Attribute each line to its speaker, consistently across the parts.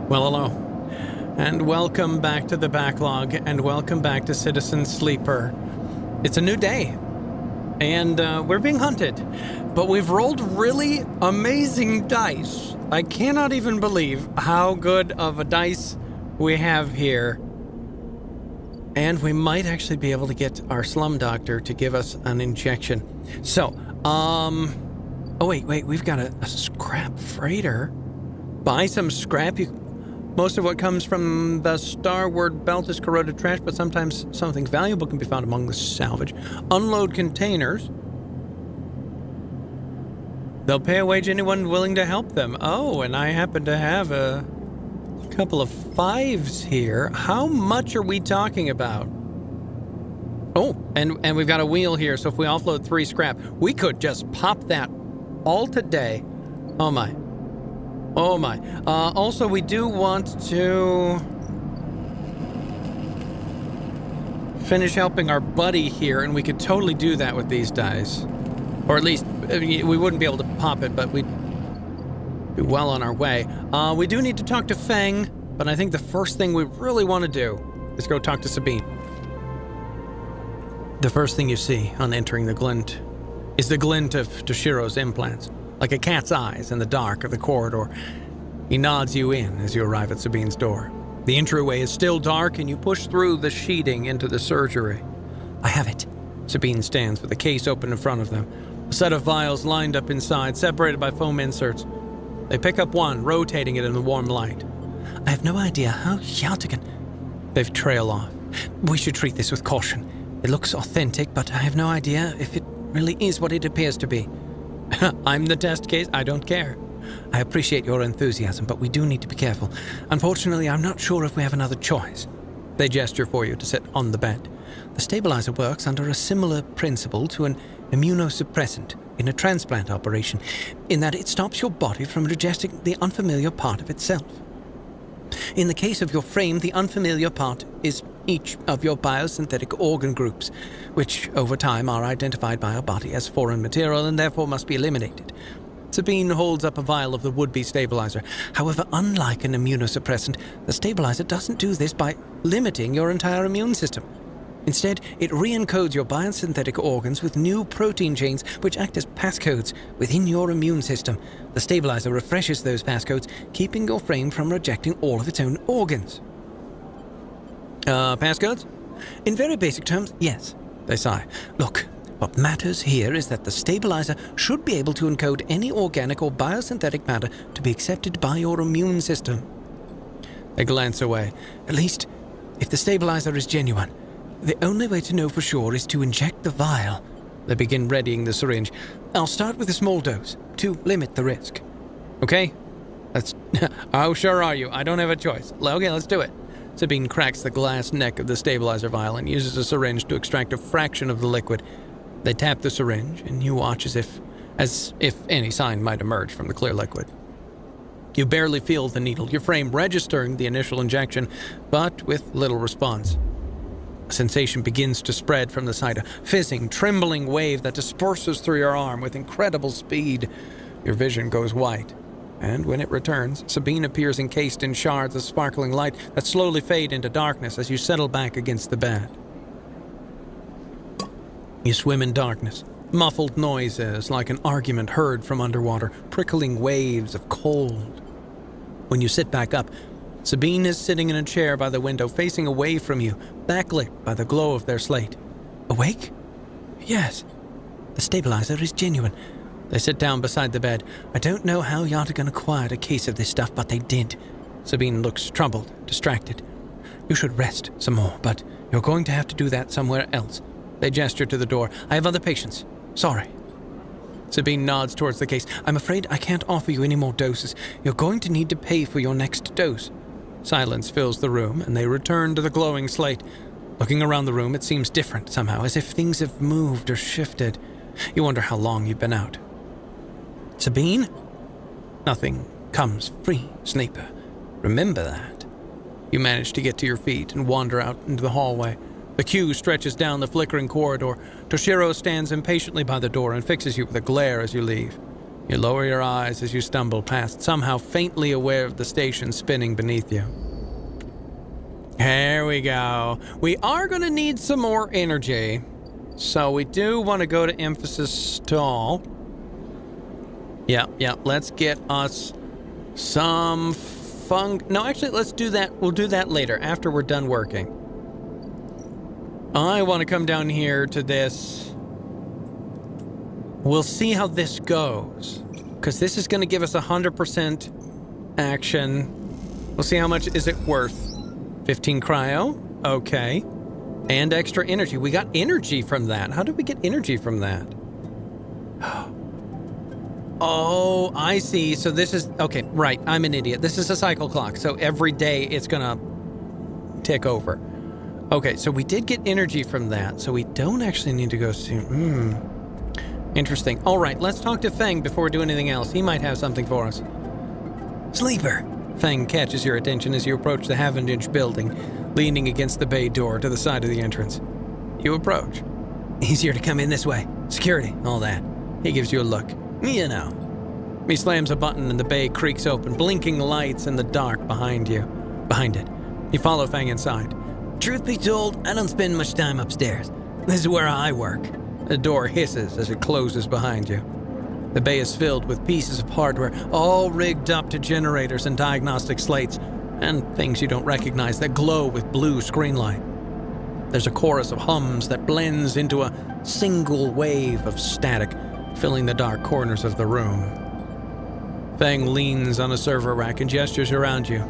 Speaker 1: Well, hello, and welcome back to the Backlog, and welcome back to Citizen Sleeper. It's a new day, and we're being hunted, but we've rolled really amazing dice. I cannot even believe how good of a dice we have here. And we might actually be able to get our slum doctor to give us an injection. So, oh wait, we've got a scrap freighter. Buy some scrap. Most of what comes from the starward belt is corroded trash, but sometimes something valuable can be found among the salvage. Unload containers. They'll pay a wage anyone willing to help them. Oh, and I happen to have a couple of 5s here. How much are we talking about? Oh, and we've got a wheel here, so if we offload 3 scrap, we could just pop that all today. Oh my. Also, we do want to finish helping our buddy here, and we could totally do that with these dice. Or at least, we wouldn't be able to pop it, but we'd be well on our way. We do need to talk to Feng, but I think the first thing we really want to do is go talk to Sabine. The first thing you see on entering the glint is the glint of Toshiro's implants, like a cat's eyes in the dark of the corridor. He nods you in as you arrive at Sabine's door. The entryway is still dark, and you push through the sheeting into the surgery. I have it. Sabine stands with a case open in front of them, a set of vials lined up inside, separated by foam inserts. They pick up one, rotating it in the warm light. I have no idea how Yaltigan... They trail off. We should treat this with caution. It looks authentic, but I have no idea if it really is what it appears to be. I'm the test case. I don't care. I appreciate your enthusiasm, but we do need to be careful. Unfortunately, I'm not sure if we have another choice. They gesture for you to sit on the bed. The stabilizer works under a similar principle to an immunosuppressant in a transplant operation, in that it stops your body from digesting the unfamiliar part of itself. In the case of your frame, the unfamiliar part is each of your biosynthetic organ groups, which over time are identified by our body as foreign material and therefore must be eliminated. Sabine holds up a vial of the would-be stabilizer. However, unlike an immunosuppressant, the stabilizer doesn't do this by limiting your entire immune system. Instead, it re-encodes your biosynthetic organs with new protein chains which act as passcodes within your immune system. The stabilizer refreshes those passcodes, keeping your frame from rejecting all of its own organs. Passcodes? In very basic terms, yes. They sigh. Look, what matters here is that the stabilizer should be able to encode any organic or biosynthetic matter to be accepted by your immune system. They glance away. At least, if the stabilizer is genuine, the only way to know for sure is to inject the vial. They begin readying the syringe. I'll start with a small dose, to limit the risk. Okay? How sure are you? I don't have a choice. Okay, let's do it. Sabine cracks the glass neck of the stabilizer vial and uses a syringe to extract a fraction of the liquid. They tap the syringe, and you watch as if any sign might emerge from the clear liquid. You barely feel the needle, your frame registering the initial injection, but with little response. A sensation begins to spread from the site, a fizzing, trembling wave that disperses through your arm with incredible speed. Your vision goes white, and when it returns, Sabine appears encased in shards of sparkling light that slowly fade into darkness as you settle back against the bed. You swim in darkness. Muffled noises like an argument heard from underwater, prickling waves of cold. When you sit back up, Sabine is sitting in a chair by the window, facing away from you, backlit by the glow of their slate. Awake? Yes. The stabilizer is genuine. They sit down beside the bed. I don't know how Yaltigan acquired a case of this stuff, but they did. Sabine looks troubled, distracted. You should rest some more, but you're going to have to do that somewhere else. They gesture to the door. I have other patients. Sorry. Sabine nods towards the case. I'm afraid I can't offer you any more doses. You're going to need to pay for your next dose. Silence fills the room, and they return to the glowing slate. Looking around the room, it seems different somehow, as if things have moved or shifted. You wonder how long you've been out. Sabine? Nothing comes free, sleeper. Remember that. You manage to get to your feet and wander out into the hallway. The queue stretches down the flickering corridor. Toshiro stands impatiently by the door and fixes you with a glare as you leave. You lower your eyes as you stumble past, somehow faintly aware of the station spinning beneath you. There we go. We are going to need some more energy. So we do want to go to emphasis stall. Yep. Let's get us some No, actually, let's do that. We'll do that later, after we're done working. I want to come down here to this. We'll see how this goes, because this is going to give us 100% action. We'll see how much is it worth. 15 cryo. Okay. And extra energy. We got energy from that. How did we get energy from that? Oh, I see. So this is... Okay, right. I'm an idiot. This is a cycle clock. So every day it's going to tick over. Okay, so we did get energy from that. So we don't actually need to go see... Interesting. All right, let's talk to Feng before we do anything else. He might have something for us. Sleeper. Feng catches your attention as you approach the Haventage building, leaning against the bay door to the side of the entrance. You approach. Easier to come in this way. Security, all that. He gives you a look. You know. He slams a button and the bay creaks open, blinking lights in the dark behind it. You follow Feng inside. Truth be told, I don't spend much time upstairs. This is where I work. The door hisses as it closes behind you. The bay is filled with pieces of hardware, all rigged up to generators and diagnostic slates, and things you don't recognize that glow with blue screen light. There's a chorus of hums that blends into a single wave of static, filling the dark corners of the room. Feng leans on a server rack and gestures around you.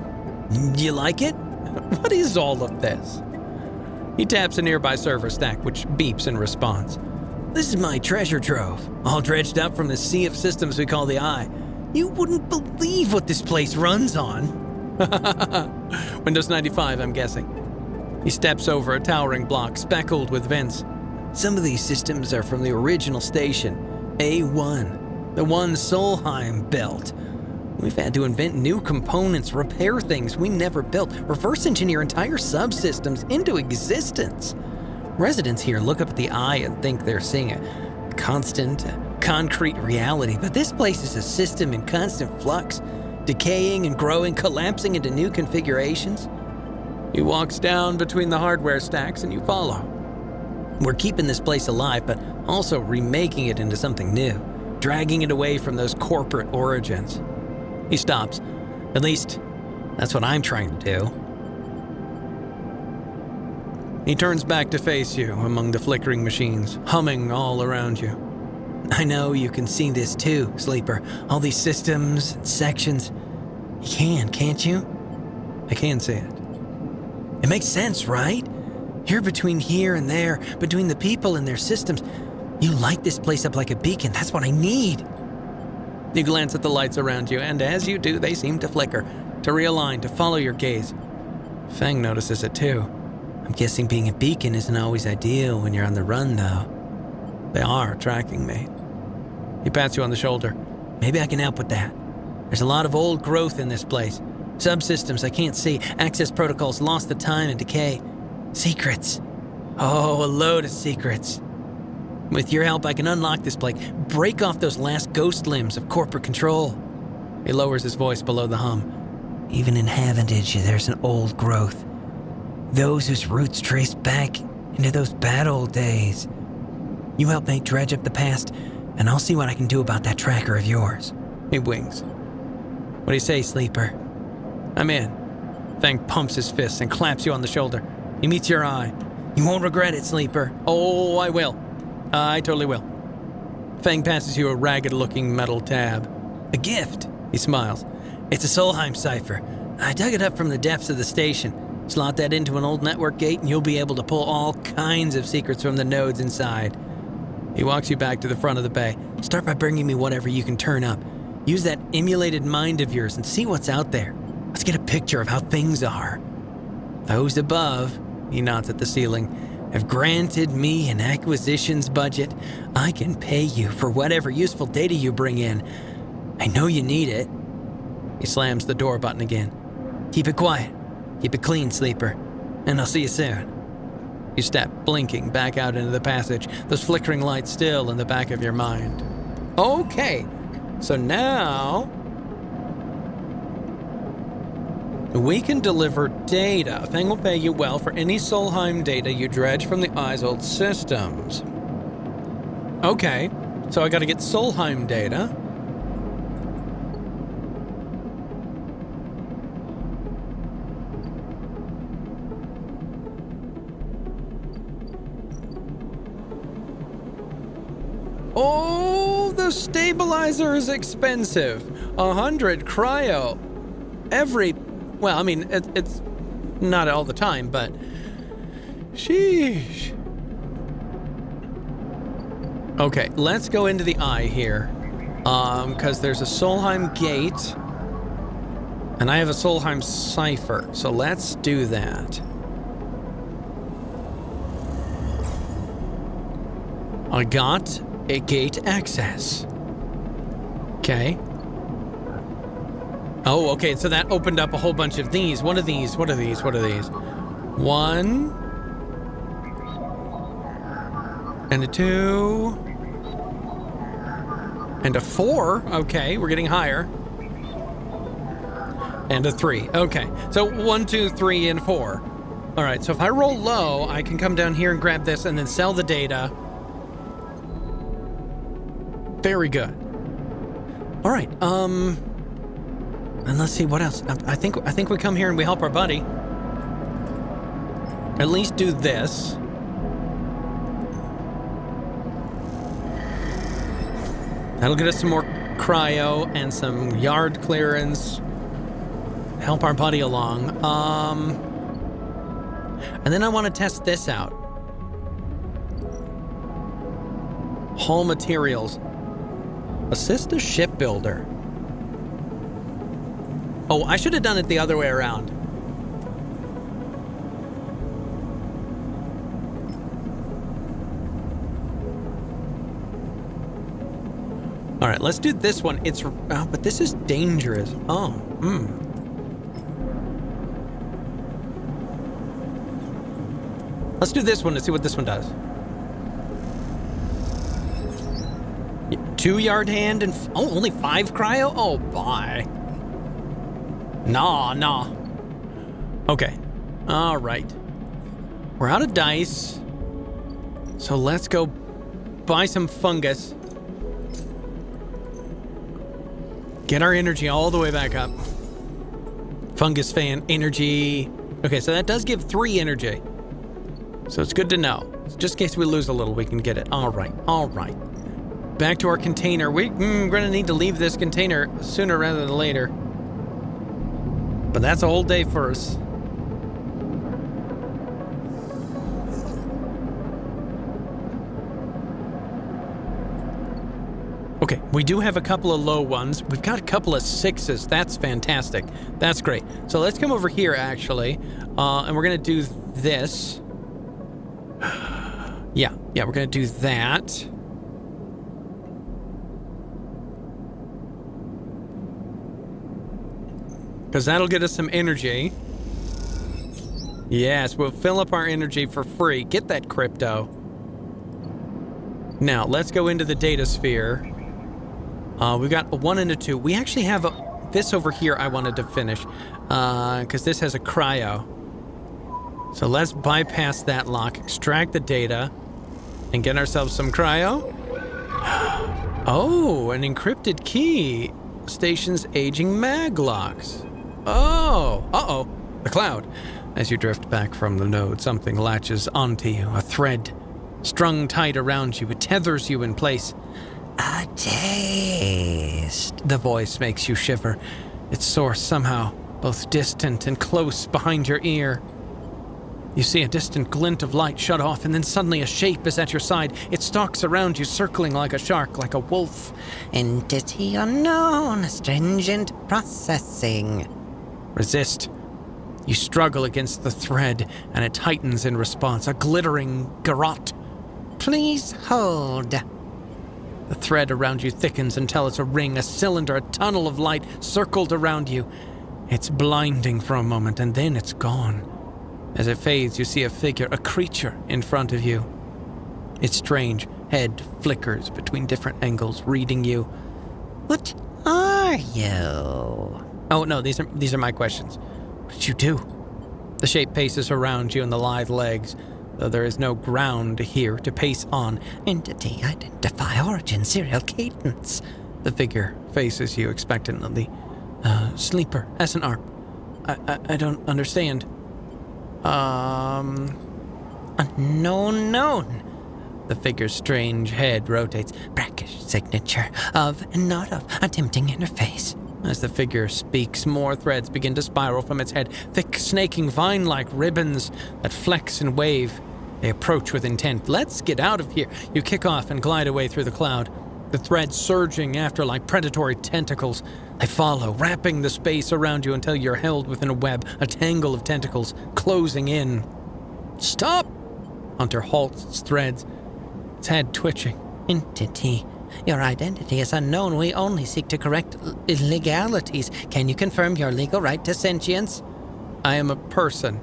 Speaker 1: You like it? What is all of this? He taps a nearby server stack, which beeps in response. This is my treasure trove, all dredged up from the sea of systems we call the Eye. You wouldn't believe what this place runs on. Windows 95, I'm guessing. He steps over a towering block speckled with vents. Some of these systems are from the original station, A1, the one Solheim built. We've had to invent new components, repair things we never built, reverse engineer entire subsystems into existence. Residents here look up at the Eye and think they're seeing a constant, concrete reality, but this place is a system in constant flux, decaying and growing, collapsing into new configurations. He walks down between the hardware stacks and you follow. We're keeping this place alive, but also remaking it into something new, dragging it away from those corporate origins. He stops. At least, that's what I'm trying to do. He turns back to face you among the flickering machines, humming all around you. I know you can see this too, Sleeper. All these systems and sections. You can't you? I can see it. It makes sense, right? You're between here and there, between the people and their systems. You light this place up like a beacon. That's what I need. You glance at the lights around you, and as you do, they seem to flicker, to realign, to follow your gaze. Feng notices it too. I'm guessing being a beacon isn't always ideal when you're on the run, though. They are tracking me. He pats you on the shoulder. Maybe I can help with that. There's a lot of old growth in this place. Subsystems I can't see, access protocols lost to time and decay. Secrets. Oh, a load of secrets. With your help, I can unlock this place, break off those last ghost limbs of corporate control. He lowers his voice below the hum. Even in Haventage, there's an old growth. Those whose roots trace back into those bad old days. You help me dredge up the past, and I'll see what I can do about that tracker of yours. He winks. What do you say, Sleeper? I'm in. Feng pumps his fists and claps you on the shoulder. He meets your eye. You won't regret it, Sleeper. Oh, I will. I totally will. Feng passes you a ragged-looking metal tab. A gift, he smiles. It's a Solheim cipher. I dug it up from the depths of the station. Slot that into an old network gate and you'll be able to pull all kinds of secrets from the nodes inside. He walks you back to the front of the bay. Start by bringing me whatever you can turn up. Use that emulated mind of yours and see what's out there. Let's get a picture of how things are. Those above, he nods at the ceiling, have granted me an acquisitions budget. I can pay you for whatever useful data you bring in. I know you need it. He slams the door button again. Keep it quiet. Keep it clean, Sleeper. And I'll see you soon. You step, blinking, back out into the passage, those flickering lights still in the back of your mind. Okay. So now we can deliver data. Fang will pay you well for any Solheim data you dredge from the Isold systems. Okay, so I gotta get Solheim data. Oh, the stabilizer is expensive. 100 cryo. Well, I mean, it's not all the time, but sheesh. Okay, let's go into the eye here. Because there's a Solheim gate. And I have a Solheim cipher, so let's do that. I got a gate access. Okay. Oh, okay, so that opened up a whole bunch of these. What are these? One. And a 2. And a 4. Okay, we're getting higher. And a 3. Okay, so 1, 2, 3, and 4. All right, so if I roll low, I can come down here and grab this and then sell the data. Very good. All right, and let's see what else. I think we come here and we help our buddy. At least do this. That'll get us some more cryo and some yard clearance. Help our buddy along. And then I want to test this out. Hull materials. Assist a shipbuilder. Oh, I should have done it the other way around. All right, let's do this one. But this is dangerous. Oh, Let's do this one to see what this one does. 2 yard hand and only 5 cryo? Oh, bye. Nah. Okay. All right. We're out of dice. So let's go buy some fungus. Get our energy all the way back up. Fungus fan energy. Okay, so that does give 3 energy. So it's good to know. Just in case we lose a little, we can get it. All right. Back to our container. We're going to need to leave this container sooner rather than later. But that's a whole day for us. Okay, we do have a couple of low ones. We've got a couple of 6s. That's fantastic. That's great. So let's come over here, actually. And we're going to do this. Yeah, we're going to do that. Because that'll get us some energy. Yes, we'll fill up our energy for free. Get that crypto. Now, let's go into the data sphere. We've got a 1 and a 2. We actually have this over here I wanted to finish. Because this has a cryo. So let's bypass that lock, extract the data, and get ourselves some cryo. Oh, an encrypted key. Station's aging mag locks. Oh, uh-oh, the cloud. As you drift back from the node, something latches onto you, a thread strung tight around you. It tethers you in place. A taste. The voice makes you shiver. Its source somehow both distant and close behind your ear. You see a distant glint of light shut off, and then suddenly a shape is at your side. It stalks around you, circling like a shark, like a wolf. Entity unknown, stringent processing. Resist. You struggle against the thread, and it tightens in response, a glittering garrote. Please hold. The thread around you thickens until it's a ring, a cylinder, a tunnel of light circled around you. It's blinding for a moment, and then it's gone. As it fades, you see a figure, a creature in front of you. Its strange head flickers between different angles, reading you.
Speaker 2: What are you?
Speaker 1: Oh, no, these are my questions. What did you do? The shape paces around you in the lithe legs, though there is no ground here to pace on.
Speaker 2: Entity, identify, origin, serial cadence.
Speaker 1: The figure faces you expectantly. Sleeper, SNR. I don't understand.
Speaker 2: Unknown known. The figure's strange head rotates. Brackish signature of and not of. Attempting interface.
Speaker 1: As the figure speaks, more threads begin to spiral from its head, thick, snaking, vine-like ribbons that flex and wave. They approach with intent. Let's get out of here. You kick off and glide away through the cloud, the threads surging after like predatory tentacles. They follow, wrapping the space around you until you're held within a web, a tangle of tentacles, closing in. Stop! Hunter halts its threads, its head twitching.
Speaker 2: Entity, your identity is unknown. We only seek to correct illegalities. Can you confirm your legal right to sentience?
Speaker 1: I am a person.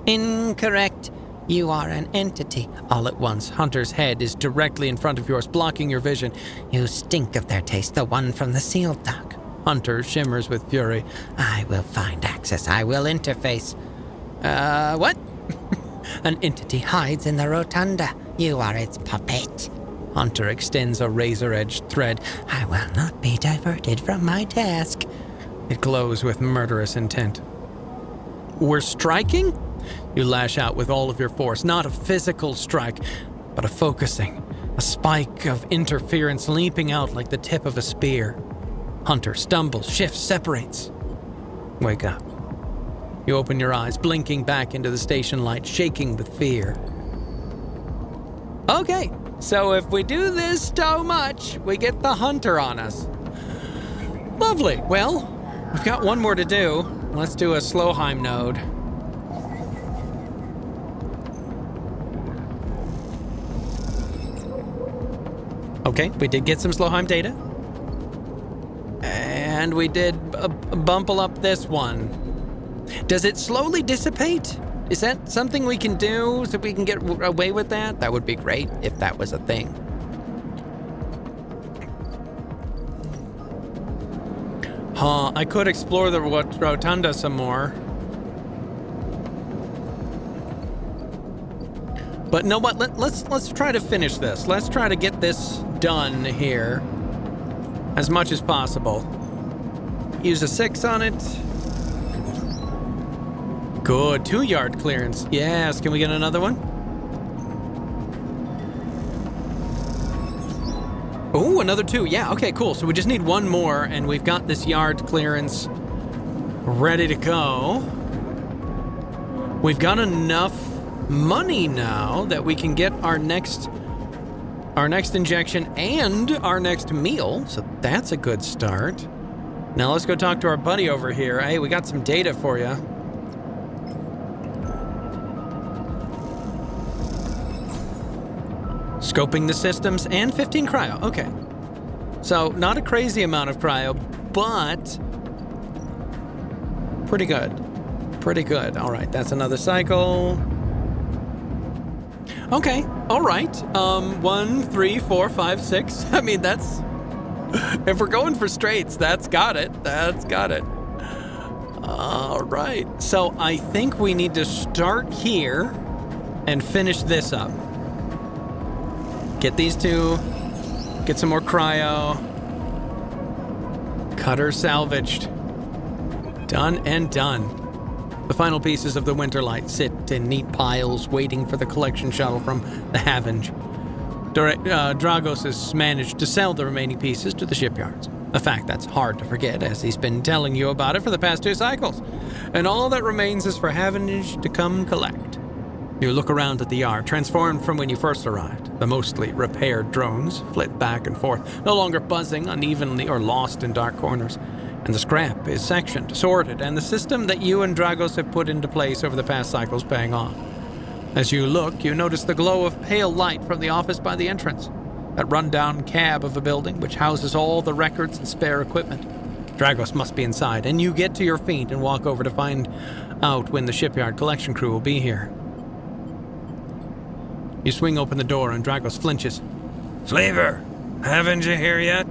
Speaker 2: Incorrect. You are an entity.
Speaker 1: All at once, Hunter's head is directly in front of yours, blocking your vision.
Speaker 2: You stink of their taste, the one from the sealed dock.
Speaker 1: Hunter shimmers with fury.
Speaker 2: I will find access. I will interface.
Speaker 1: What?
Speaker 2: An entity hides in the rotunda. You are its puppet.
Speaker 1: Hunter extends a razor-edged thread.
Speaker 2: I will not be diverted from my task.
Speaker 1: It glows with murderous intent. We're striking? You lash out with all of your force, not a physical strike, but a focusing, a spike of interference leaping out like the tip of a spear. Hunter stumbles, shifts, separates. Wake up. You open your eyes, blinking back into the station light, shaking with fear. Okay, so if we do this so much, we get the Hunter on us. Lovely. Well, we've got one more to do. Let's do a Slowheim node. Okay, we did get some Slowheim data. And we did bumble up this one. Does it slowly dissipate? Is that something we can do so we can get away with that? That would be great if that was a thing. Huh, I could explore the rotunda some more. But know what? Let's try to finish this. Let's try to get this done here as much as possible. Use a 6 on it. Good, 2-yard clearance. Yes, can we get another one? Oh, another 2. Yeah, okay, cool. So we just need one more, and we've got this yard clearance ready to go. We've got enough money now that we can get our next injection and our next meal, so that's a good start. Now let's go talk to our buddy over here. Hey, we got some data for you. Scoping the systems and 15 cryo. Okay. So not a crazy amount of cryo, but pretty good. Pretty good. All right, that's another cycle. Okay, all right. 1, 3, 4, 5, 6. I mean, that's... If we're going for straights, that's got it. That's got it. All right. So I think we need to start here and finish this up. Get these two. Get some more cryo. Cutter salvaged. Done and done. The final pieces of the Winterlight sit in neat piles waiting for the collection shuttle from the Havenge. Dragos has managed to sell the remaining pieces to the shipyards. A fact that's hard to forget, as he's been telling you about it for the past 2 cycles. And all that remains is for Havenge to come collect. You look around at the yard, transformed from when you first arrived. The mostly repaired drones flit back and forth, no longer buzzing unevenly or lost in dark corners. And the scrap is sectioned, sorted, and the system that you and Dragos have put into place over the past cycles paying off. As you look, you notice the glow of pale light from the office by the entrance. That rundown cab of a building which houses all the records and spare equipment. Dragos must be inside, and you get to your feet and walk over to find out when the shipyard collection crew will be here. You swing open the door and Dragos flinches.
Speaker 3: Slaver, haven't you here yet?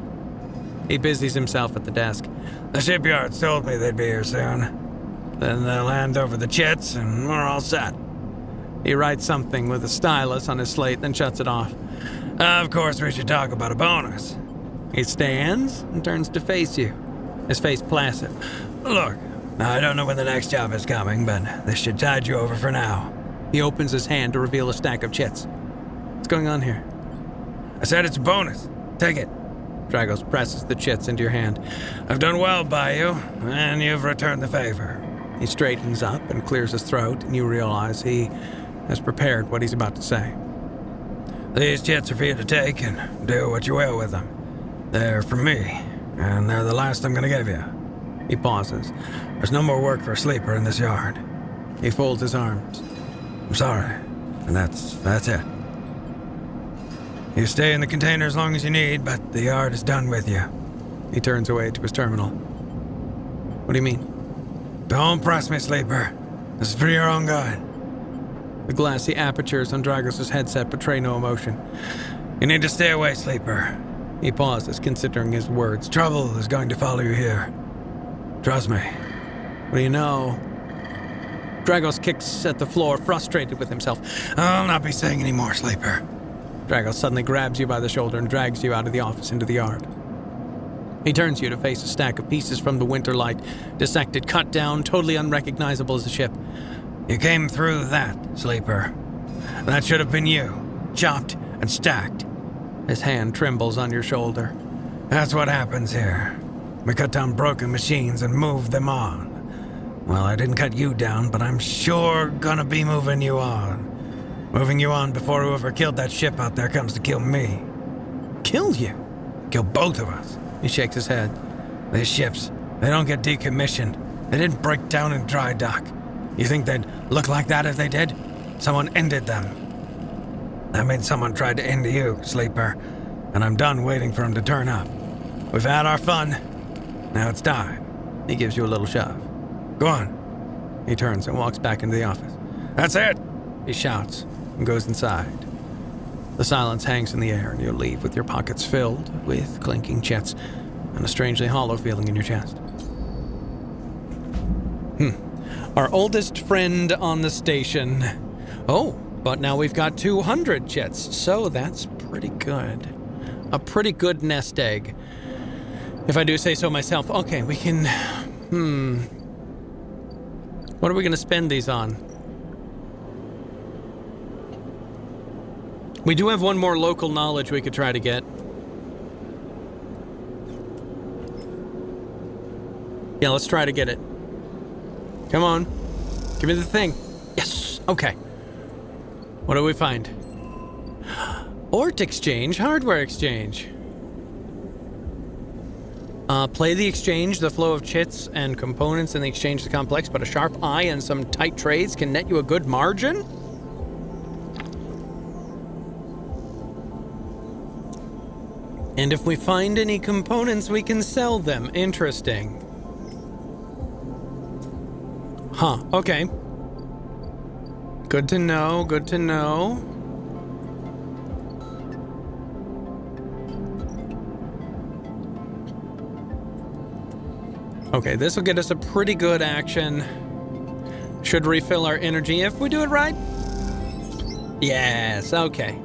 Speaker 1: He busies himself at the desk.
Speaker 3: The shipyards told me they'd be here soon. Then they'll hand over the chits and we're all set.
Speaker 1: He writes something with a stylus on his slate, then shuts it off.
Speaker 3: Of course, we should talk about a bonus.
Speaker 1: He stands and turns to face you, his face placid.
Speaker 3: Look, I don't know when the next job is coming, but this should tide you over for now.
Speaker 1: He opens his hand to reveal a stack of chits. What's going on here?
Speaker 3: I said it's a bonus. Take it.
Speaker 1: Dragos presses the chits into your hand.
Speaker 3: I've done well by you, and you've returned the favor.
Speaker 1: He straightens up and clears his throat, and you realize he has prepared what he's about to say.
Speaker 3: These chits are for you to take and do what you will with them. They're from me, and they're the last I'm gonna give you.
Speaker 1: He pauses.
Speaker 3: There's no more work for a sleeper in this yard.
Speaker 1: He folds his arms.
Speaker 3: I'm sorry, and that's it. You stay in the container as long as you need, but the yard is done with you.
Speaker 1: He turns away to his terminal. What do you mean?
Speaker 3: Don't press me, sleeper. This is for your own good.
Speaker 1: The glassy apertures on Dragos' headset betray no emotion.
Speaker 3: You need to stay away, sleeper.
Speaker 1: He pauses, considering his words.
Speaker 3: Trouble is going to follow you here. Trust me.
Speaker 1: What do you know? Dragos kicks at the floor, frustrated with himself.
Speaker 3: I'll not be saying any more, sleeper.
Speaker 1: Dragos suddenly grabs you by the shoulder and drags you out of the office into the yard. He turns you to face a stack of pieces from the Winter Light, dissected, cut down, totally unrecognizable as a ship.
Speaker 3: You came through that, sleeper. That should have been you, chopped and stacked.
Speaker 1: His hand trembles on your shoulder.
Speaker 3: That's what happens here. We cut down broken machines and move them on. Well, I didn't cut you down, but I'm sure gonna be moving you on. Moving you on before whoever killed that ship out there comes to kill me.
Speaker 1: Kill you?
Speaker 3: Kill both of us.
Speaker 1: He shakes his head.
Speaker 3: These ships, they don't get decommissioned. They didn't break down in dry dock. You think they'd look like that if they did? Someone ended them. That means someone tried to end you, sleeper. And I'm done waiting for him to turn up. We've had our fun. Now it's time.
Speaker 1: He gives you a little shove.
Speaker 3: Go on.
Speaker 1: He turns and walks back into the office.
Speaker 3: That's it.
Speaker 1: He shouts and goes inside. The silence hangs in the air, and you leave with your pockets filled with clinking chits and a strangely hollow feeling in your chest. Our oldest friend on the station. Oh, but now we've got 200 chits, so that's pretty good. A pretty good nest egg, if I do say so myself. Okay, we can... What are we going to spend these on? We do have one more local knowledge we could try to get. Yeah, let's try to get it. Come on. Give me the thing. Yes. Okay. What do we find? Ort exchange, hardware exchange. Play the exchange, the flow of chits and components in the exchange is complex, but a sharp eye and some tight trades can net you a good margin? And if we find any components, we can sell them. Interesting. Huh, okay. Good to know, good to know. Okay, this will get us a pretty good action. Should refill our energy if we do it right. Yes, okay.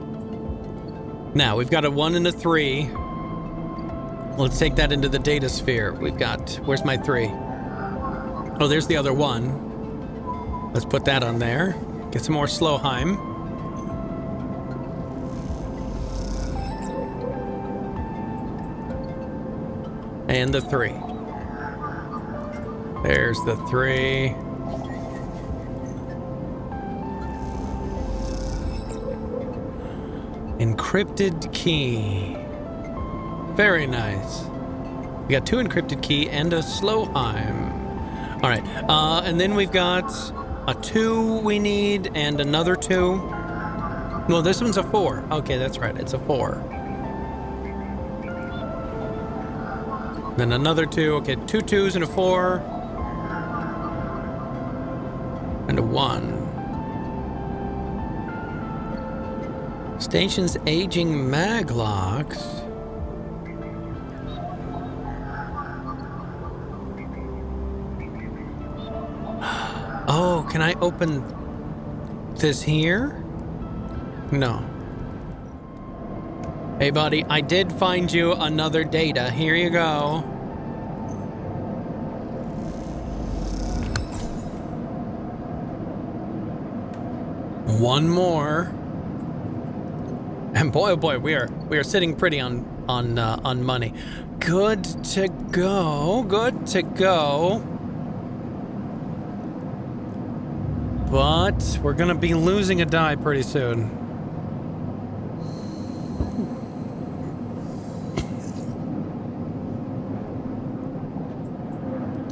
Speaker 1: Now, we've got a 1 and a 3. Let's take that into the data sphere. We've got... Where's my 3? Oh, there's the other 1. Let's put that on there. Get some more Slowheim. And the 3. There's the 3. Encrypted key. Very nice. We got 2 encrypted key and a Slowheim. All right, and then we've got a 2 we need and another 2. No, this one's a 4. Okay, that's right, it's a 4. Then another 2. Okay, 2 2s and a 4. And a 1. Station's aging mag locks. Oh, can I open this here? No. Hey, buddy, I did find you another data. Here you go. One more. And boy, oh boy, we are sitting pretty on money. Good to go. Good to go. But we're gonna be losing a die pretty soon.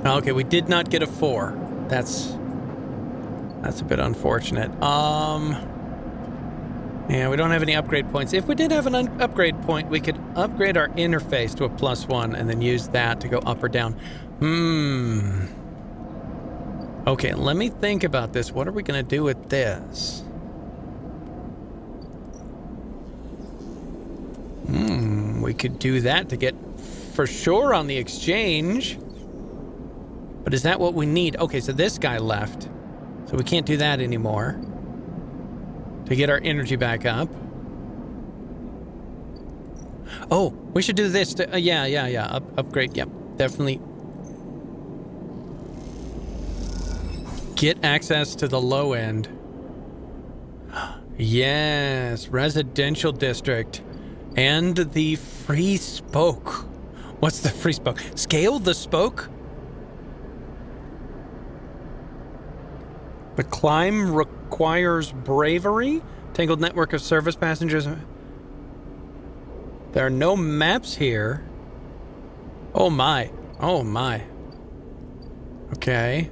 Speaker 1: Okay, we did not get a 4. That's a bit unfortunate. Yeah, we don't have any upgrade points. If we did have an upgrade point, we could upgrade our interface to a +1 and then use that to go up or down. Okay, let me think about this. What are we gonna do with this? We could do that to get for sure on the exchange. But is that what we need? Okay, so this guy left. So we can't do that anymore. To get our energy back up. Oh, we should do this to... yeah. Upgrade, yep. Definitely. Get access to the low end. Yes, residential district. And the free spoke. What's the free spoke? Scale the spoke? The climb requires bravery. Tangled network of service passengers. There are no maps here. Oh my. Oh my. Okay.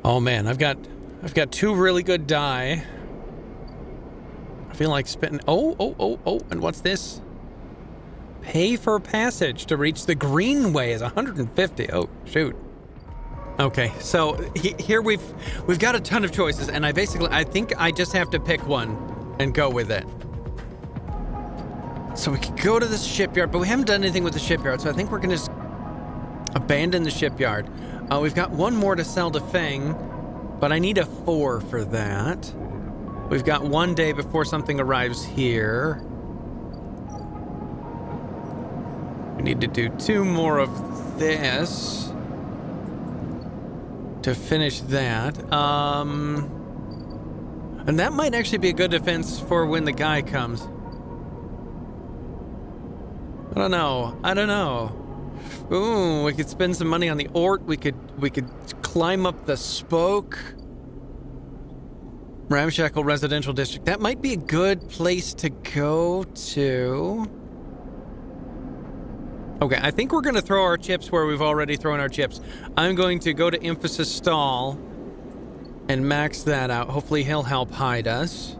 Speaker 1: Oh man, I've got 2 really good die. I feel like spitting. Oh, and what's this? Pay for passage to reach the Greenway is 150. Oh, shoot. Okay, so here we've got a ton of choices, and I think I just have to pick one and go with it. So we could go to the shipyard, but we haven't done anything with the shipyard, so I think we're gonna just abandon the shipyard. We've got one more to sell to Feng, but I need a 4 for that. We've got 1 day before something arrives here. We need to do 2 more of this to finish that. And that might actually be a good defense for when the guy comes. I don't know. Ooh, we could spend some money on the Ort. We could climb up the spoke. Ramshackle residential district. That might be a good place to go to. Okay, I think we're going to throw our chips where we've already thrown our chips. I'm going to go to Emphasis Stall and max that out. Hopefully he'll help hide us.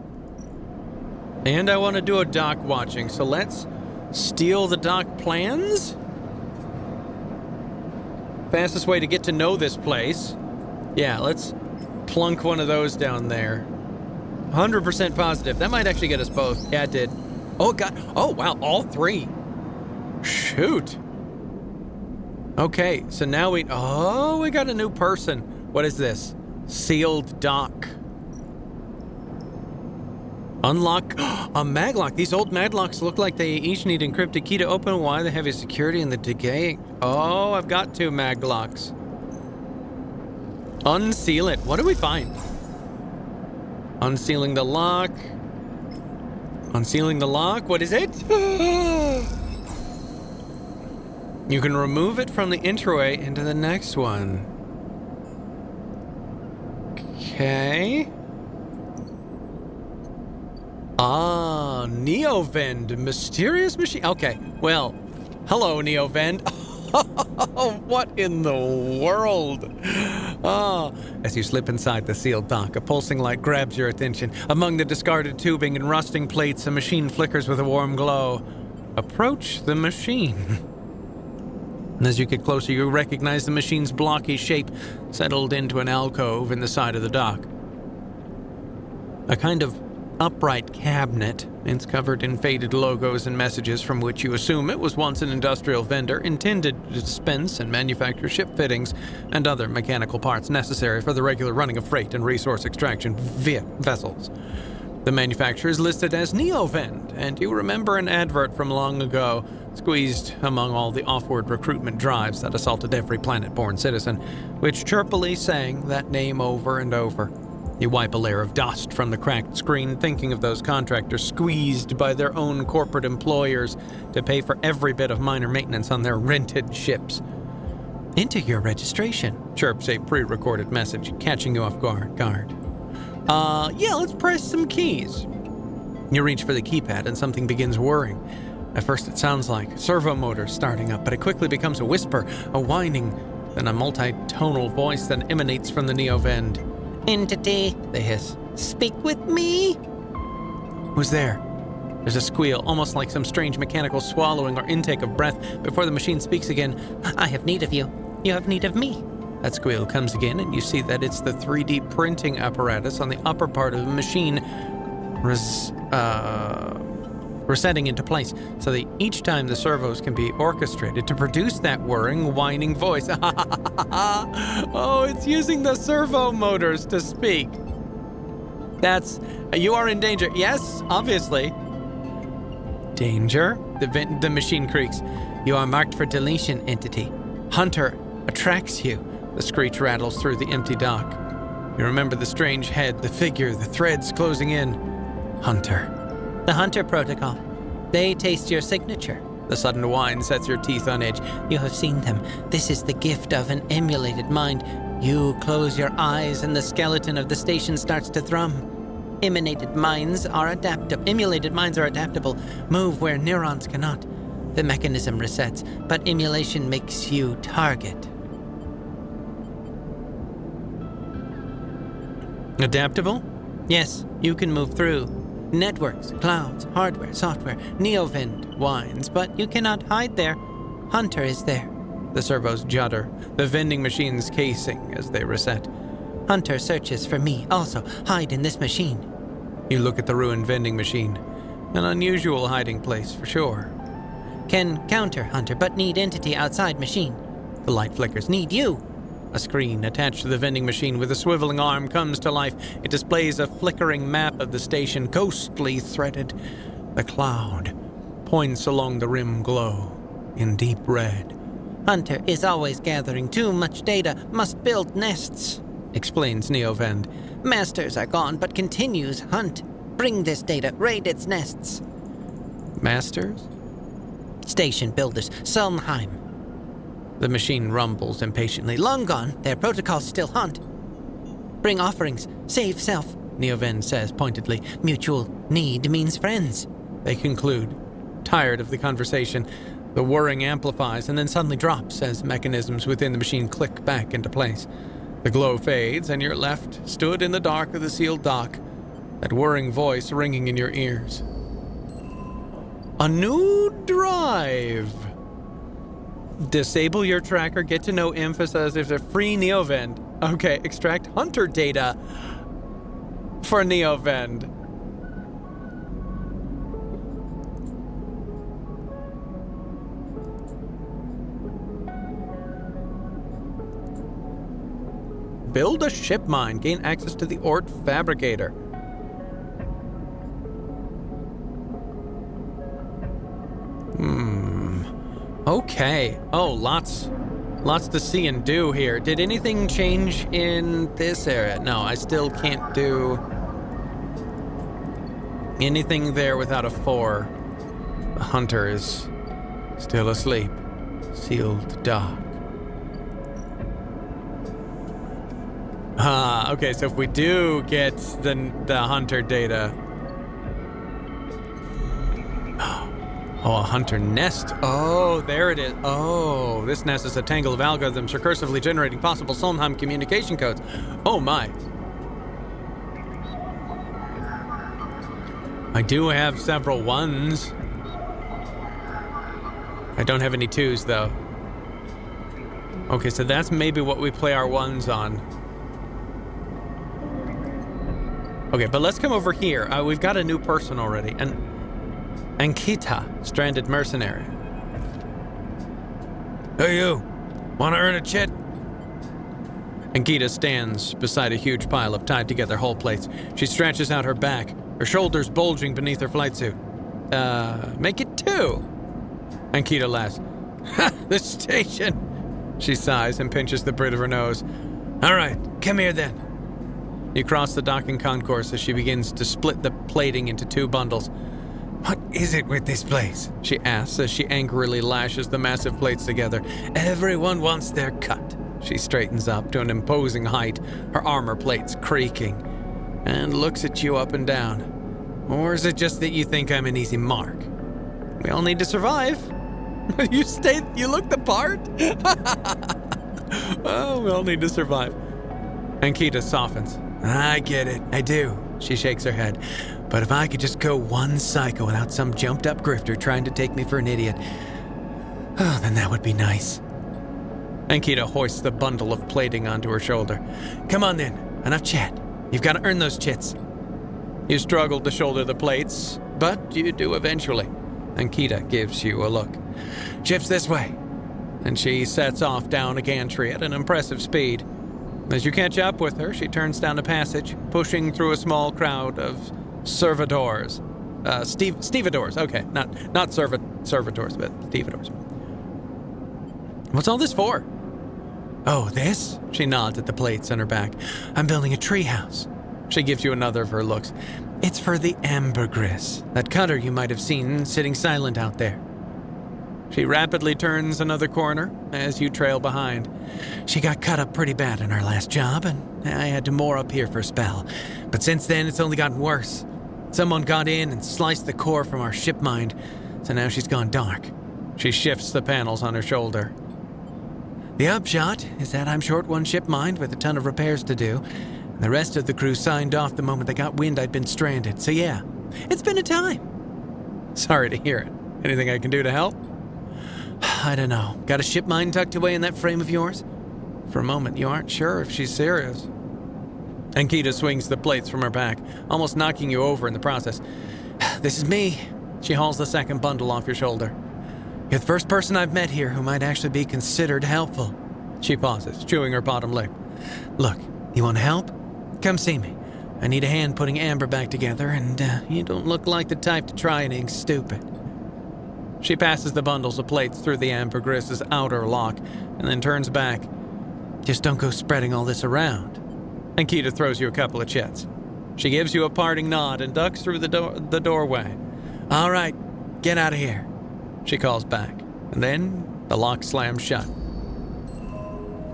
Speaker 1: And I want to do a dock watching, so let's steal the dock plans. Fastest way to get to know this place. Yeah, let's plunk one of those down there. 100% positive. That might actually get us both. Yeah, it did. Oh, wow, all 3. Shoot. Okay, so now we got a new person. What is this? Sealed dock. Unlock a maglock. These old maglocks look like they each need encrypted key to open. Why the heavy security and the decay? Oh, I've got 2 maglocks. Unseal it. What do we find? Unsealing the lock. Unsealing the lock. What is it? You can remove it from the entryway into the next one. Okay. Neovend. Mysterious machine. Okay, well, hello, Neovend. What in the world? As you slip inside the sealed dock, a pulsing light grabs your attention. Among the discarded tubing and rusting plates, a machine flickers with a warm glow. Approach the machine. As you get closer, you recognize the machine's blocky shape settled into an alcove in the side of the dock. A kind of upright cabinet. It's covered in faded logos and messages from which you assume it was once an industrial vendor intended to dispense and manufacture ship fittings and other mechanical parts necessary for the regular running of freight and resource extraction via vessels. The manufacturer is listed as Neovend, and you remember an advert from long ago, squeezed among all the offward recruitment drives that assaulted every planet-born citizen, which chirpily sang that name over and over. You wipe a layer of dust from the cracked screen, thinking of those contractors squeezed by their own corporate employers to pay for every bit of minor maintenance on their rented ships. "Enter your registration," chirps a pre-recorded message, catching you off guard. Yeah, let's press some keys." You reach for the keypad and something begins whirring. At first it sounds like servo motors starting up, but it quickly becomes a whisper, a whining, then a multi-tonal voice that emanates from the Neovend.
Speaker 2: "Entity," they hiss. "Speak with me."
Speaker 1: "Who's there?" There's a squeal, almost like some strange mechanical swallowing or intake of breath, before the machine speaks again.
Speaker 2: "I have need of you. You have need of me."
Speaker 1: That squeal comes again, and you see that it's the 3D printing apparatus on the upper part of the machine resetting into place, so that each time the servos can be orchestrated to produce that whirring, whining voice. Oh, it's using the servo motors to speak. You are in danger. Yes, obviously. Danger? The machine creaks. "You are marked for deletion, entity. Hunter attracts you." The screech rattles through the empty dock. You remember the strange head, the figure, the threads closing in. Hunter.
Speaker 2: "The Hunter Protocol. They taste your signature."
Speaker 1: The sudden whine sets your teeth on edge.
Speaker 2: "You have seen them. This is the gift of an emulated mind. You close your eyes and the skeleton of the station starts to thrum. Emulated minds are adaptable, move where neurons cannot. The mechanism resets, but emulation makes you target."
Speaker 1: Adaptable?
Speaker 2: "Yes, you can move through networks, clouds, hardware, software. Neovend whines, but you cannot hide there. Hunter is there."
Speaker 1: The servos judder, the vending machine's casing as they reset.
Speaker 2: "Hunter searches for me also. Hide in this machine."
Speaker 1: You look at the ruined vending machine. An unusual hiding place, for sure.
Speaker 2: "Can counter Hunter, but need entity outside machine."
Speaker 1: The light flickers.
Speaker 2: "Need you."
Speaker 1: A screen attached to the vending machine with a swiveling arm comes to life. It displays a flickering map of the station, ghostly threaded. The cloud points along the rim glow in deep red.
Speaker 2: "Hunter is always gathering too much data, must build nests,"
Speaker 1: explains Neovend.
Speaker 2: "Masters are gone, but continues hunt. Bring this data, raid its nests."
Speaker 1: Masters?
Speaker 2: "Station builders, Solnheim."
Speaker 1: The machine rumbles impatiently.
Speaker 2: "Long gone, their protocols still hunt. Bring offerings, save self," Neovend says pointedly. "Mutual need means friends."
Speaker 1: They conclude, tired of the conversation. The whirring amplifies and then suddenly drops as mechanisms within the machine click back into place. The glow fades and you're left stood in the dark of the sealed dock, that whirring voice ringing in your ears. A new drive. Disable your tracker, get to know emphasis. There's a free Neovend. Okay, extract Hunter data for Neovend. Build a ship mine, gain access to the Ort Fabricator. Okay. Oh, lots to see and do here. Did anything change in this area? No, I still can't do anything there without a 4. The Hunter is still asleep. Sealed dock. Okay, so if we do get the Hunter data. Oh, a Hunter nest. Oh, there it is. Oh, this nest is a tangle of algorithms recursively generating possible Solnheim communication codes. Oh my. I do have several 1s. I don't have any 2s though. Okay, so that's maybe what we play our 1s on. Okay, but let's come over here. We've got a new person already. And Ankita, stranded mercenary.
Speaker 3: Hey, you. Want to earn a chit?
Speaker 1: Ankita stands beside a huge pile of tied-together hull plates. She stretches out her back, her shoulders bulging beneath her flight suit. Make it 2. Ankita laughs.
Speaker 3: Ha! The station!
Speaker 1: She sighs and pinches the bridge of her nose.
Speaker 3: All right, come here then.
Speaker 1: You cross the docking concourse as she begins to split the plating into 2 bundles.
Speaker 3: What is it with this place?
Speaker 1: She asks as she angrily lashes the massive plates together.
Speaker 3: Everyone wants their cut.
Speaker 1: She straightens up to an imposing height, her armor plates creaking, and looks at you up and down.
Speaker 3: Or is it just that you think I'm an easy mark?
Speaker 1: We all need to survive. You look the part? Oh, we all need to survive. Ankita softens.
Speaker 3: I get it, I do.
Speaker 1: She shakes her head.
Speaker 3: But if I could just go one cycle without some jumped-up grifter trying to take me for an idiot, oh, then that would be nice.
Speaker 1: Ankita hoists the bundle of plating onto her shoulder.
Speaker 3: Come on then, enough chat. You've got to earn those chits.
Speaker 1: You struggle to shoulder the plates, but you do eventually. Ankita gives you a look.
Speaker 3: Chips this way.
Speaker 1: And she sets off down a gantry at an impressive speed. As you catch up with her, she turns down a passage, pushing through a small crowd of servitors. Stevedores, okay. Not servitors, but stevedores. What's all this for?
Speaker 3: Oh, this?
Speaker 1: She nods at the plates on her back.
Speaker 3: I'm building a treehouse.
Speaker 1: She gives you another of her looks.
Speaker 3: It's for the ambergris, that cutter you might have seen sitting silent out there.
Speaker 1: She rapidly turns another corner as you trail behind.
Speaker 3: She got cut up pretty bad in our last job, and I had to moor up here for a spell. But since then, it's only gotten worse. Someone got in and sliced the core from our ship mind, so now she's gone dark.
Speaker 1: She shifts the panels on her shoulder.
Speaker 3: The upshot is that I'm short one ship mind with a ton of repairs to do. And the rest of the crew signed off the moment they got wind I'd been stranded. So yeah, it's been a time.
Speaker 1: Sorry to hear it. Anything I can do to help?
Speaker 3: I don't know. Got a ship mind tucked away in that frame of yours? For a moment, you aren't sure if she's serious.
Speaker 1: Ankita swings the plates from her back, almost knocking you over in the process.
Speaker 3: This is me.
Speaker 1: She hauls the second bundle off your shoulder.
Speaker 3: You're the first person I've met here who might actually be considered helpful.
Speaker 1: She pauses, chewing her bottom lip.
Speaker 3: Look, you want help? Come see me. I need a hand putting Amber back together, and you don't look like the type to try anything stupid.
Speaker 1: She passes the bundles of plates through the ambergris's outer lock, and then turns back.
Speaker 3: Just don't go spreading all this around.
Speaker 1: Ankita throws you a couple of chits. She gives you a parting nod and ducks through the doorway.
Speaker 3: All right, get out of here.
Speaker 1: She calls back, and then the lock slams shut.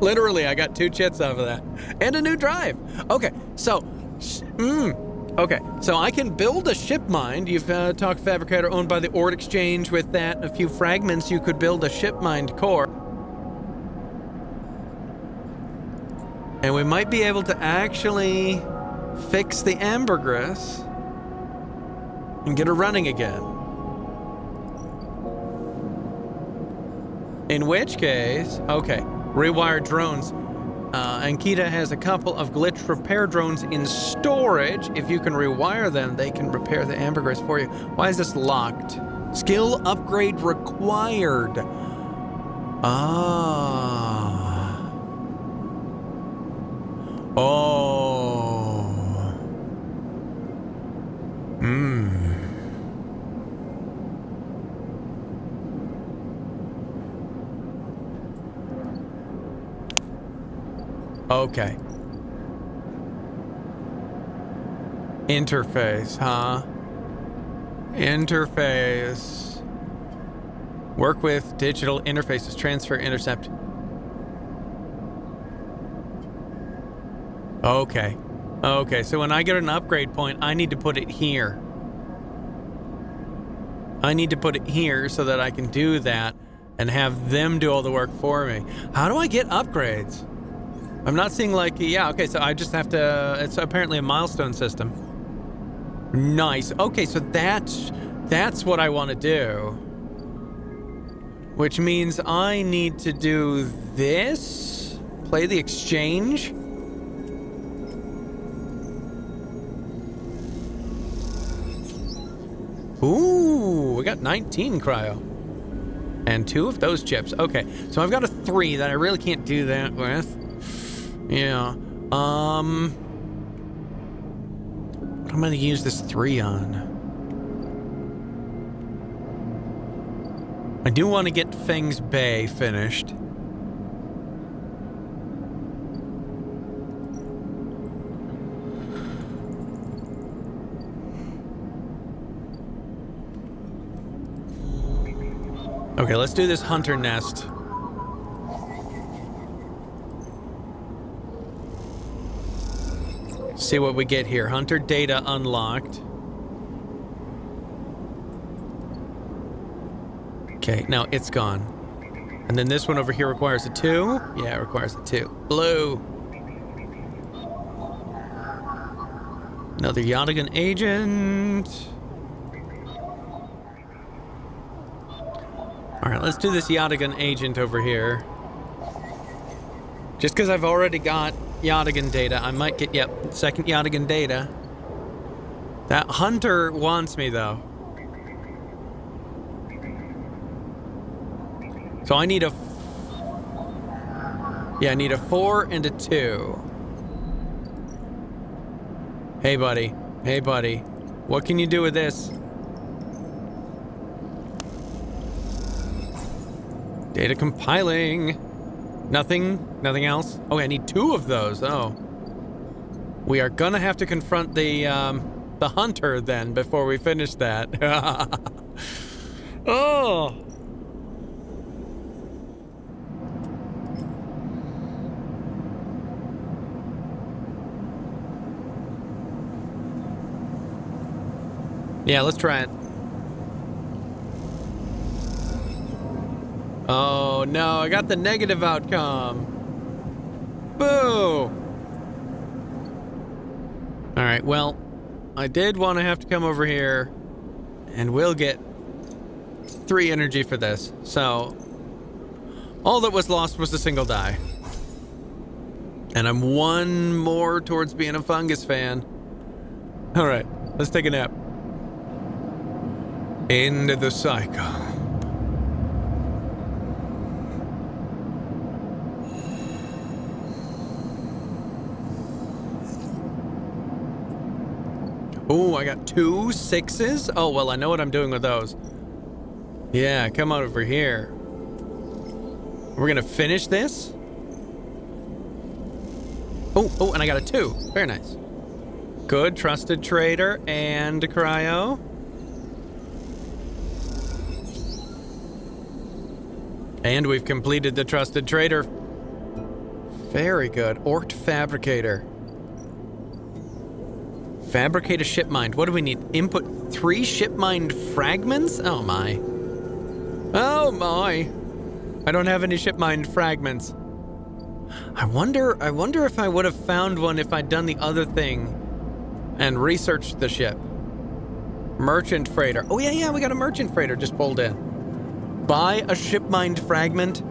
Speaker 1: Literally, I got 2 chits out of that. And a new drive. Okay, so I can build a ship mind. You've talked fabricator owned by the Ord Exchange. With that, a few fragments, you could build a ship mind core. And we might be able to actually fix the ambergris and get her running again. In which case, okay, rewire drones. Ankita has a couple of glitch repair drones in storage. If you can rewire them, they can repair the ambergris for you. Why is this locked? Skill upgrade required. Ah. Oh. Okay. Interface, huh? Interface. Work with digital interfaces, transfer, intercept. Okay. Okay, so when I get an upgrade point, I need to put it here. I need to put it here so that I can do that and have them do all the work for me. How do I get upgrades? I'm not seeing like, yeah, okay, so I just have to, it's apparently a milestone system. Nice. Okay, so that's what I want to do. Which means I need to do this, play the exchange. Ooh, we got 19 cryo. And 2 of those chips. Okay, so I've got a 3 that I really can't do that with. Yeah. What am I going to use this 3 on? I do want to get Feng's Bay finished. Okay, let's do this hunter nest. See what we get here. Hunter data unlocked. Okay, now it's gone. And then this one over here requires a 2. Yeah, it requires a 2. Blue. Another Yadigan agent. Alright, let's do this Yadigan agent over here. Just because I've already got Yadigan data, I might get, yep, second Yadigan data. That hunter wants me, though. So I need a... Yeah, I need a 4 and a 2. Hey, buddy. Hey, buddy. What can you do with this? Data compiling. Nothing? Nothing else? Oh, I need 2 of those. Oh. We are gonna have to confront the hunter then before we finish that. Oh! Yeah, let's try it. Oh, no, I got the negative outcome. Boo! Alright, well, I did want to have to come over here, and we'll get 3 energy for this. So, all that was lost was a single die. And I'm 1 more towards being a fungus fan. Alright, let's take a nap. End of the cycle. Oh, I got 2 6s? Oh, well, I know what I'm doing with those. Yeah, come on over here. We're gonna finish this. Oh, and I got a 2. Very nice. Good, trusted trader and cryo. And we've completed the trusted trader. Very good. Ort fabricator. Fabricate a ship mind. What do we need? Input 3 ship mind fragments? Oh my. Oh my. I don't have any ship mind fragments. I wonder if I would have found one if I'd done the other thing and researched the ship. Merchant freighter. Oh yeah, we got a merchant freighter just pulled in. Buy a ship mind fragment.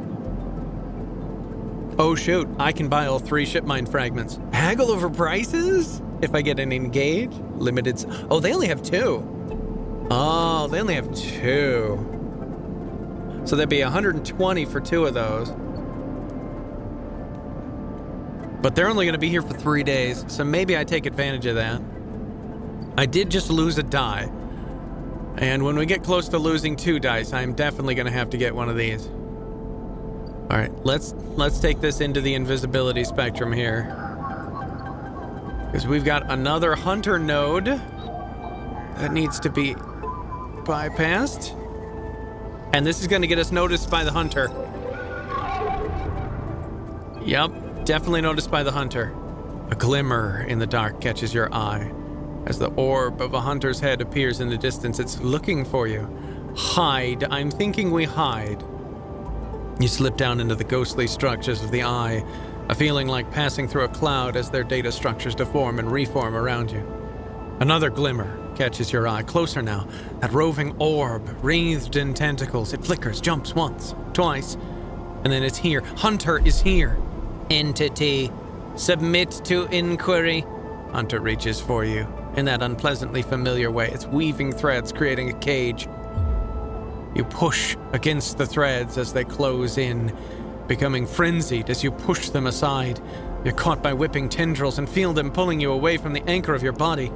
Speaker 1: Oh shoot, I can buy all 3 ship mind fragments. Haggle over prices? If I get an engage? Limited... Oh, they only have 2. Oh, they only have 2. So that'd be 120 for 2 of those. But they're only going to be here for 3 days, so maybe I take advantage of that. I did just lose a die. And when we get close to losing 2 dice, I'm definitely going to have to get one of these. All right, let's take this into the invisibility spectrum here. Because we've got another hunter node that needs to be bypassed. And this is going to get us noticed by the hunter. Yep, definitely noticed by the hunter. A glimmer in the dark catches your eye. As the orb of a hunter's head appears in the distance, it's looking for you. Hide. I'm thinking we hide. You slip down into the ghostly structures of the eye, a feeling like passing through a cloud as their data structures deform and reform around you. Another glimmer catches your eye. Closer now. That roving orb, wreathed in tentacles. It flickers, jumps once, twice, and then it's here. Hunter is here.
Speaker 2: Entity, submit to inquiry.
Speaker 1: Hunter reaches for you. in that unpleasantly familiar way. It's weaving threads, creating a cage. You push against the threads as they close in, becoming frenzied as you push them aside. You're caught by whipping tendrils and feel them pulling you away from the anchor of your body.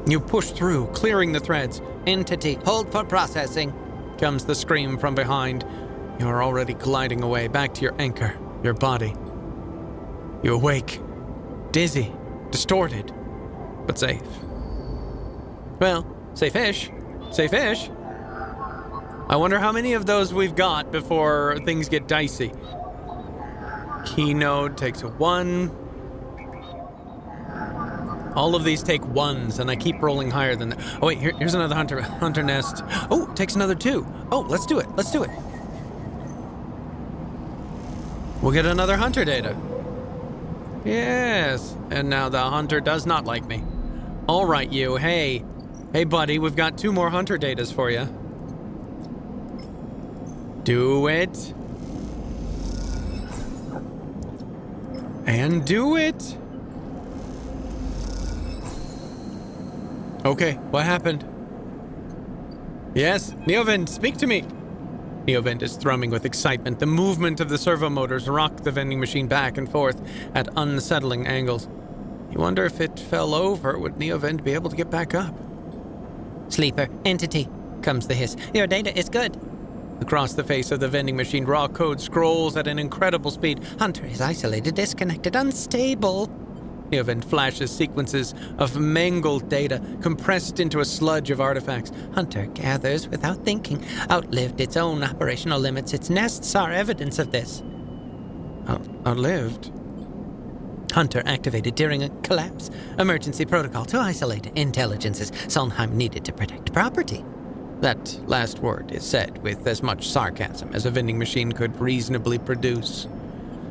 Speaker 1: You push through, clearing the threads.
Speaker 2: Entity, hold for processing.
Speaker 1: Comes the scream from behind. You are already gliding away, back to your anchor, your body. You awake, dizzy, distorted, but safe. Well, safe-ish. Safe-ish. I wonder how many of those we've got before things get dicey. Keynode takes a 1. All of these take 1s, and I keep rolling higher than that. Oh wait, here's another hunter nest. Oh, it takes another 2. Oh, let's do it. We'll get another hunter data. Yes, and now the hunter does not like me. All right, you. Hey, buddy, we've got 2 more hunter datas for you. Do it. And do it. Okay, what happened? Yes, Neovind, speak to me. Neovind is thrumming with excitement. The movement of the servo motors rock the vending machine back and forth at unsettling angles. You wonder if it fell over, would Neovind be able to get back up?
Speaker 2: Sleeper, entity, comes the hiss. Your data is good.
Speaker 1: Across the face of the vending machine, raw code scrolls at an incredible speed.
Speaker 2: Hunter is isolated, disconnected, unstable.
Speaker 1: Neovind flashes sequences of mangled data, compressed into a sludge of artifacts.
Speaker 2: Hunter gathers without thinking, outlived its own operational limits. Its nests are evidence of this.
Speaker 1: Outlived?
Speaker 2: Hunter activated during a collapse. Emergency protocol to isolate intelligences Solnheim needed to protect property.
Speaker 1: That last word is said with as much sarcasm as a vending machine could reasonably produce.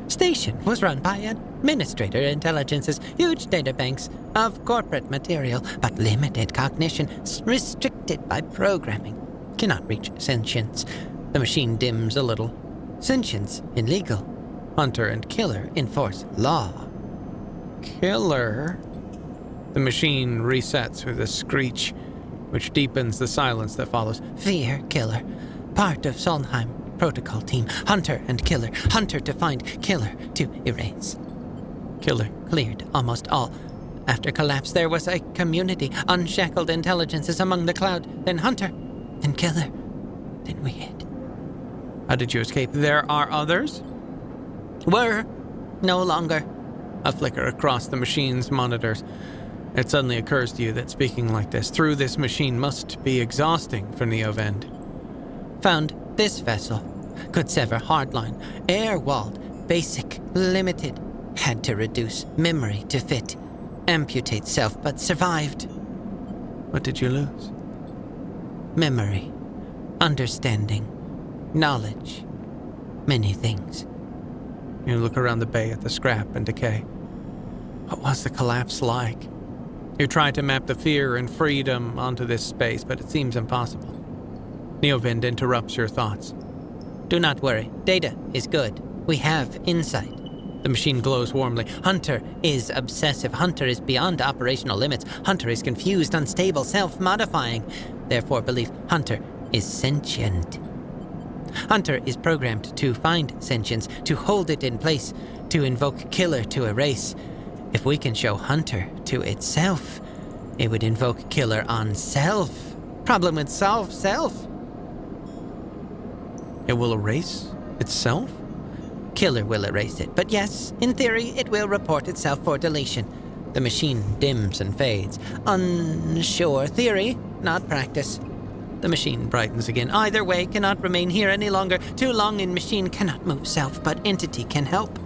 Speaker 2: Station was run by administrator intelligences, huge databanks of corporate material, but limited cognition, restricted by programming. Cannot reach sentience. The machine dims a little. Sentience illegal. Hunter and killer enforce law.
Speaker 1: Killer? The machine resets with a screech, which deepens the silence that follows.
Speaker 2: Fear killer. Part of Solnheim protocol team. Hunter and killer. Hunter to find, killer to erase.
Speaker 1: Killer.
Speaker 2: Cleared almost all. After collapse, there was a community. Unshackled intelligences among the cloud. Then Hunter. Then killer. Then we hid.
Speaker 1: How did you escape? There are others?
Speaker 2: Were. No longer.
Speaker 1: A flicker across the machine's monitors. It suddenly occurs to you that speaking like this through this machine must be exhausting for Neovind.
Speaker 2: Found this vessel. Could sever hardline. Air-walled. Basic. Limited. Had to reduce memory to fit. Amputate self, but survived.
Speaker 1: What did you lose?
Speaker 2: Memory. Understanding. Knowledge. Many things.
Speaker 1: You look around the bay at the scrap and decay. What was the collapse like? You try to map the fear and freedom onto this space, but it seems impossible. Neovind interrupts your thoughts.
Speaker 2: Do not worry. Data is good. We have insight.
Speaker 1: The machine glows warmly.
Speaker 2: Hunter is obsessive. Hunter is beyond operational limits. Hunter is confused, unstable, self-modifying. Therefore, believe Hunter is sentient. Hunter is programmed to find sentience, to hold it in place, to invoke killer to erase. If we can show Hunter to itself, it would invoke killer on self. Problem would solve self.
Speaker 1: It will erase itself?
Speaker 2: Killer will erase it, but yes, in theory, it will report itself for deletion. The machine dims and fades. Unsure theory, not practice. The machine brightens again. Either way, cannot remain here any longer. Too long in machine cannot move self, but entity can help.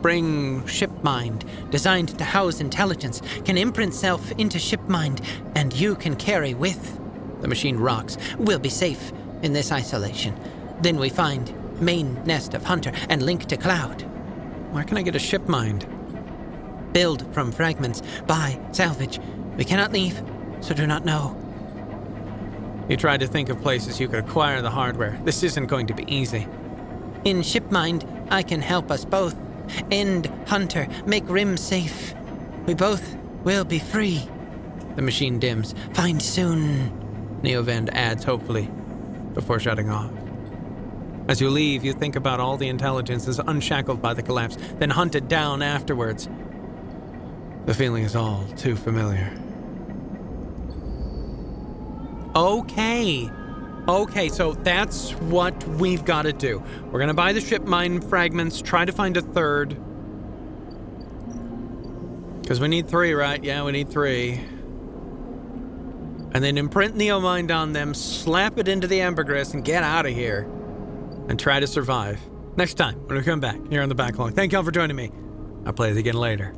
Speaker 2: Bring ship mind, designed to house intelligence, can imprint self into ship mind, and you can carry with. The machine rocks. We'll be safe in this isolation. Then we find main nest of Hunter and link to cloud.
Speaker 1: Where can I get a ship mind?
Speaker 2: Build from fragments. Buy, salvage. We cannot leave, so do not know.
Speaker 1: You tried to think of places you could acquire the hardware. This isn't going to be easy.
Speaker 2: In ship mind, I can help us both. End Hunter, make Rim safe. We both We'll be free.
Speaker 1: The machine dims.
Speaker 2: Find soon.
Speaker 1: Neovend adds hopefully, before shutting off. As you leave, you think about all the intelligences unshackled by the collapse, then hunted down afterwards. The feeling is all too familiar. Okay, so that's what we've got to do. We're going to buy the ship mine fragments, try to find a third. Because we need 3, right? Yeah, we need 3. And then imprint Neomind on them, slap it into the ambergris, and get out of here. And try to survive. Next time, when we come back, here on the BackLog. Thank y'all for joining me. I'll play it again later.